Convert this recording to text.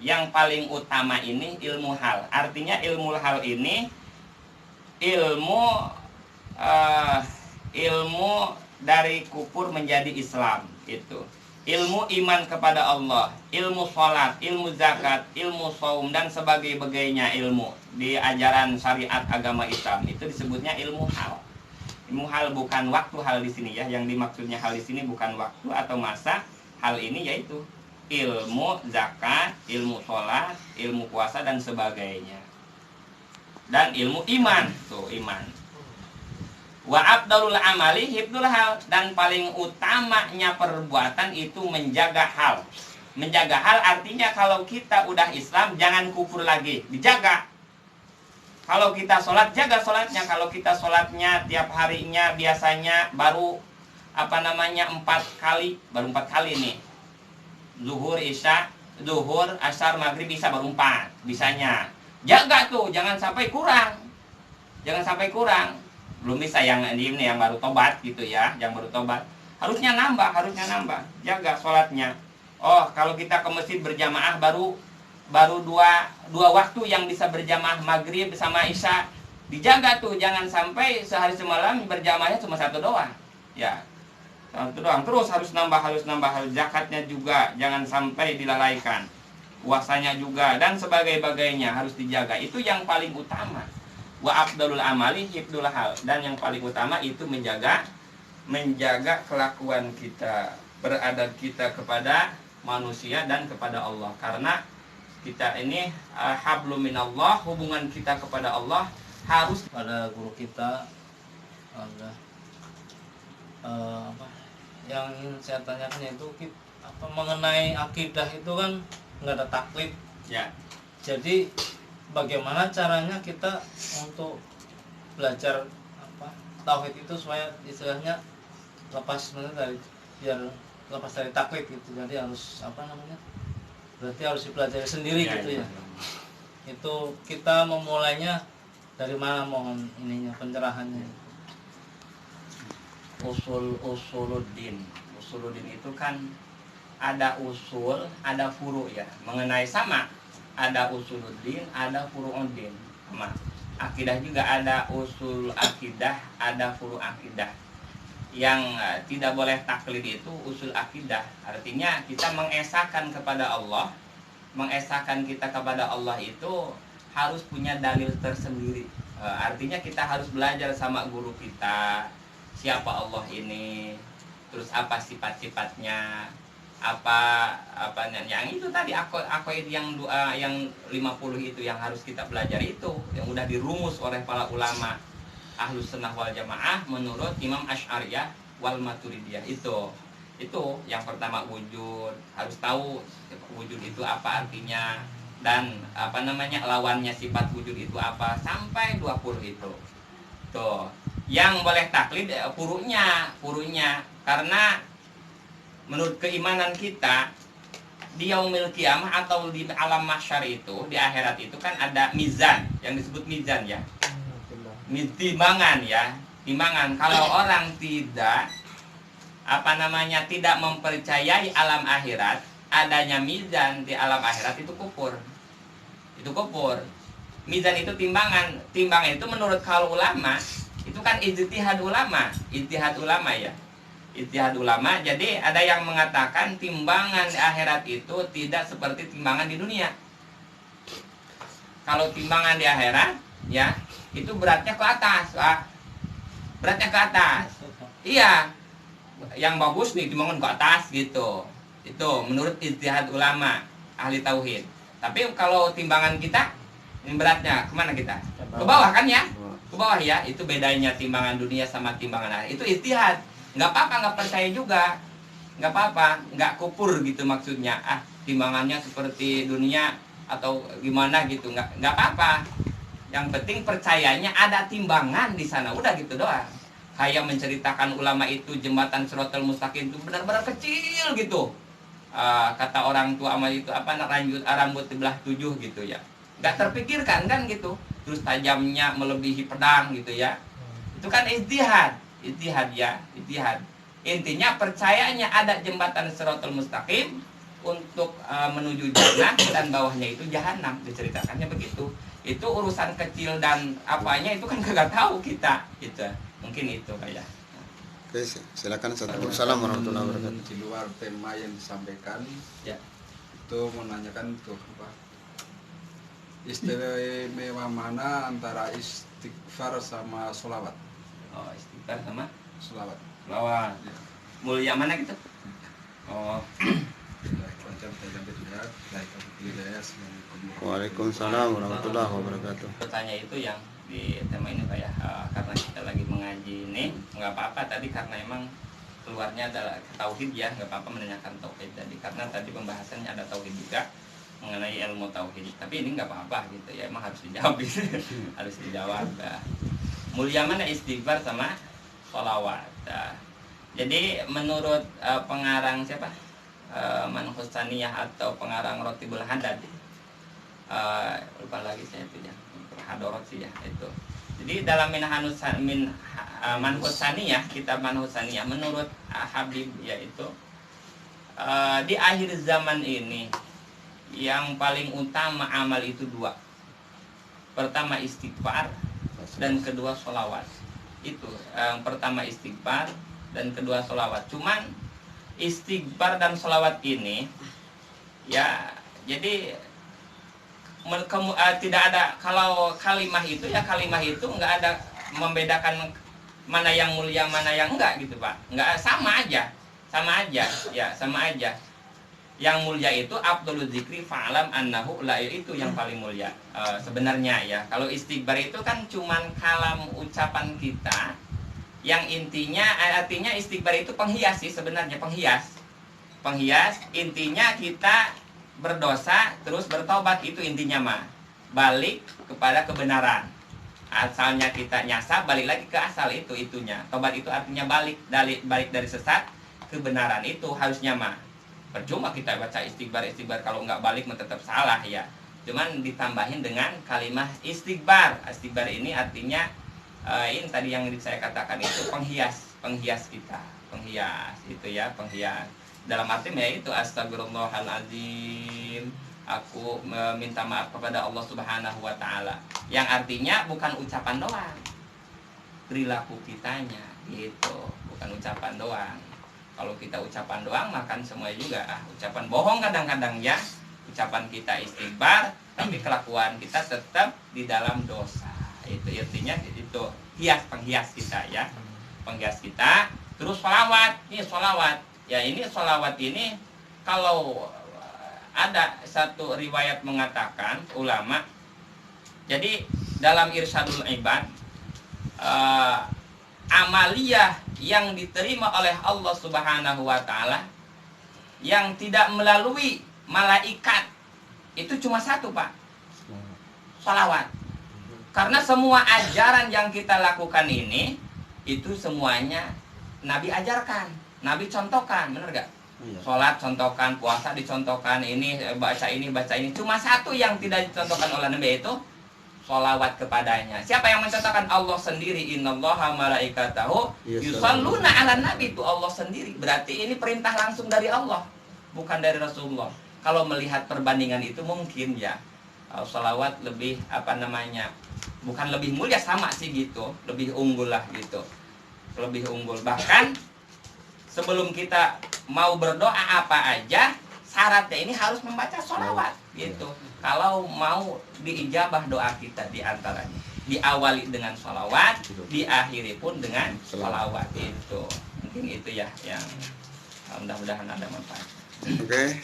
Yang paling utama ini ilmu hal. Artinya ilmu hal ini ilmu ilmu dari kufur menjadi Islam itu. Ilmu iman kepada Allah, ilmu sholat, ilmu zakat, ilmu saum dan sebagainya ilmu di ajaran syariat agama Islam itu disebutnya ilmu hal. Ilmu hal bukan waktu hal di sini ya. Yang dimaksudnya hal di sini bukan waktu atau masa. Hal ini yaitu ilmu zakat, ilmu sholat, ilmu puasa dan sebagainya. Dan ilmu iman, tuh iman. Wa abdalul amali hifdul hal, dan paling utamanya perbuatan itu menjaga hal. Menjaga hal artinya kalau kita udah Islam jangan kufur lagi, dijaga. Kalau kita sholat, jaga sholatnya. Kalau kita sholatnya tiap harinya biasanya baru 4 kali, baru 4 kali nih. Zuhur, isya, zuhur, asar, maghrib, isya baru 4 bisanya. Jaga tuh, jangan sampai kurang. Jangan sampai kurang. Belum bisa yang ini yang baru tobat gitu ya, yang baru tobat. Harusnya nambah. Jaga sholatnya. Oh, kalau kita ke masjid berjamaah baru dua waktu yang bisa berjamaah maghrib sama isya. Dijaga tuh, jangan sampai sehari semalam berjamaahnya cuma 1 doang. Ya. 1 doang. Terus harus nambah. Zakatnya juga jangan sampai dilalaikan. Puasanya juga dan sebagainya harus dijaga. Itu yang paling utama. Wa afdalul amali hifdul hal, dan yang paling utama itu menjaga kelakuan kita, beradab kita kepada manusia dan kepada Allah. Karena kita ini hablum minallah, hubungan kita kepada Allah harus pada guru kita ada yang ingin saya tanyakan yaitu mengenai akidah itu kan nggak ada taklid ya. Jadi bagaimana caranya kita untuk belajar tauhid itu supaya istilahnya lepas dari taklid gitu. Jadi harus berarti harus dipelajari sendiri ya, gitu ya. Itu kita memulainya dari mana, mohon pencerahannya. Usuluddin itu kan ada usul, ada furu ya. Mengenai sama, ada usuluddin, ada furu'uddin. Sama. Akidah juga ada usul akidah, ada furu akidah. Yang tidak boleh taklid itu usul akidah. Artinya kita mengesahkan kepada Allah. Mengesahkan kita kepada Allah itu harus punya dalil tersendiri. Artinya kita harus belajar sama guru kita. Siapa Allah ini? Terus apa sifat-sifatnya? Apa yang itu tadi aqaid yang 50 itu yang harus kita belajar, itu yang udah dirumus oleh para ulama Ahlus Sunnah wal Jamaah menurut Imam Asy'ariyah wal Maturidiyah. Itu yang pertama wujud, harus tahu wujud itu apa artinya dan lawannya sifat wujud itu apa, sampai 20 itu. Tuh, yang boleh taklid furu'nya karena menurut keimanan kita di yaumil qiyamah atau di alam mahsyar itu, di akhirat itu kan ada mizan, yang disebut mizan ya. Timbangan ya, timbangan. Kalau orang tidak tidak mempercayai alam akhirat, adanya mizan di alam akhirat itu kufur. Itu kufur. Mizan itu timbangan. Timbangan itu menurut kaul ulama itu kan ijtihad ulama ya. Ijtihad ulama. Jadi ada yang mengatakan timbangan di akhirat itu tidak seperti timbangan di dunia. Kalau timbangan di akhirat ya, itu beratnya ke atas, Pak. Beratnya ke atas. Iya. Yang bagus nih timbangan ke atas gitu. Itu menurut ijtihad ulama ahli tauhid. Tapi kalau timbangan kita, ini beratnya kemana kita? Ke bawah kan ya? Ke bawah ya. Itu bedanya timbangan dunia sama timbangan akhirat. Itu ijtihad. Nggak apa-apa, nggak percaya juga. Nggak apa-apa, nggak kufur gitu maksudnya. Timbangannya seperti dunia atau gimana gitu. Nggak apa-apa. Yang penting percayanya ada timbangan di sana. Udah gitu doang. Kayak menceritakan ulama itu jembatan Shiratal Mustaqim itu benar-benar kecil gitu. Kata orang tua amal itu rambut sebelah 7 gitu ya. Nggak terpikirkan kan gitu. Terus tajamnya melebihi pedang gitu ya. Itu kan ijtihad ya, ijtihad. Intinya percayanya ada jembatan Shiratal Mustaqim, untuk menuju jannah dan bawahnya itu jahanam, diceritakannya begitu. Itu urusan kecil dan apanya itu kan kagak tahu kita gitu. Mungkin itu kayak. Oke, silakan. Assalamualaikum warahmatullahi wabarakatuh. Di luar tema yang disampaikan, Ya. itu menanyakan untuk apa? Istimewa mana antara istighfar sama sholawat? Oh, istighfar sama Sholawat. lawan. Mulia mana gitu? Oh, Waalaikumsalam warahmatullahi wabarakatuh. bertanya itu yang di tema ini Pak ya, karena kita lagi mengaji ini, nggak apa-apa tadi karena emang keluarnya adalah tauhid ya, nggak apa-apa menanyakan tauhid tadi karena tadi pembahasannya ada tauhid juga mengenai ilmu tauhid, tapi ini nggak apa-apa gitu ya, emang harus dijawab gitu. Harus dijawab. Mulia mana istighfar sama sholawat. Jadi menurut pengarang siapa, Manhusaniyah atau pengarang Rotibul Hadad, lupa lagi saya itu ya, Hadorot sih ya itu. Jadi dalam Manhusaniyah, kitab Manhusaniyah menurut Habib yaitu di akhir zaman ini yang paling utama amal itu dua. Pertama istighfar dan kedua sholawat. Itu yang pertama istighfar dan kedua sholawat. Cuman istighfar dan sholawat ini ya jadi tidak ada, kalau kalimah itu ya kalimah itu nggak ada membedakan mana yang mulia mana yang enggak gitu Pak, nggak, sama aja ya, sama aja. Yang mulia itu afdhalul dzikri fa'lam annahu la, itu yang paling mulia sebenarnya ya. Kalau istighfar itu kan cuman kalam ucapan kita yang intinya artinya istighfar itu penghias sih sebenarnya, penghias intinya kita berdosa terus bertobat, itu intinya mah balik kepada kebenaran. Asalnya kita nyasar balik lagi ke asal, itu itunya. Tobat itu artinya balik dari sesat kebenaran, itu harusnya mah. Percuma kita baca istighfar kalau nggak balik mah tetap salah ya. Cuman ditambahin dengan kalimat istighfar. Istighfar ini artinya ini tadi yang saya katakan itu penghias kita, penghias itu ya, penghias. Dalam arti ya itu astagfirullahaladzim, aku meminta maaf kepada Allah Subhanahu wa taala. Yang artinya bukan ucapan doang, perilaku kitanya gitu, bukan ucapan doang. Kalau kita ucapan doang makan semua juga ucapan bohong kadang-kadang ya. Ucapan kita istighfar tapi kelakuan kita tetap di dalam dosa. Itu artinya itu penghias kita ya. Penghias kita. Terus sholawat. Ini sholawat. Ya ini sholawat ini kalau ada satu riwayat mengatakan ulama, jadi dalam Irsyadul Ibad amaliyah yang diterima oleh Allah Subhanahu wa taala yang tidak melalui malaikat itu cuma satu Pak, sholawat. Karena semua ajaran yang kita lakukan ini itu semuanya Nabi ajarkan, Nabi contohkan, benar gak? Sholat contohkan, puasa dicontohkan, ini baca ini. Cuma satu yang tidak dicontohkan oleh Nabi itu sholawat kepadanya. Siapa yang mencontohkan? Allah sendiri. Innallaha malaikatahu yusholluna ala nabi, itu Allah sendiri. Berarti ini perintah langsung dari Allah, bukan dari Rasulullah. Kalau melihat perbandingan itu mungkin ya sholawat lebih bukan lebih mulia, sama sih gitu, lebih unggul lah gitu, lebih unggul. Bahkan sebelum kita mau berdoa apa aja syaratnya ini harus membaca sholawat gitu. Kalau mau diijabah doa kita diantaranya diawali dengan sholawat, diakhiri pun dengan sholawat. Itu mungkin itu ya yang mudah-mudahan ada manfaat. Oke.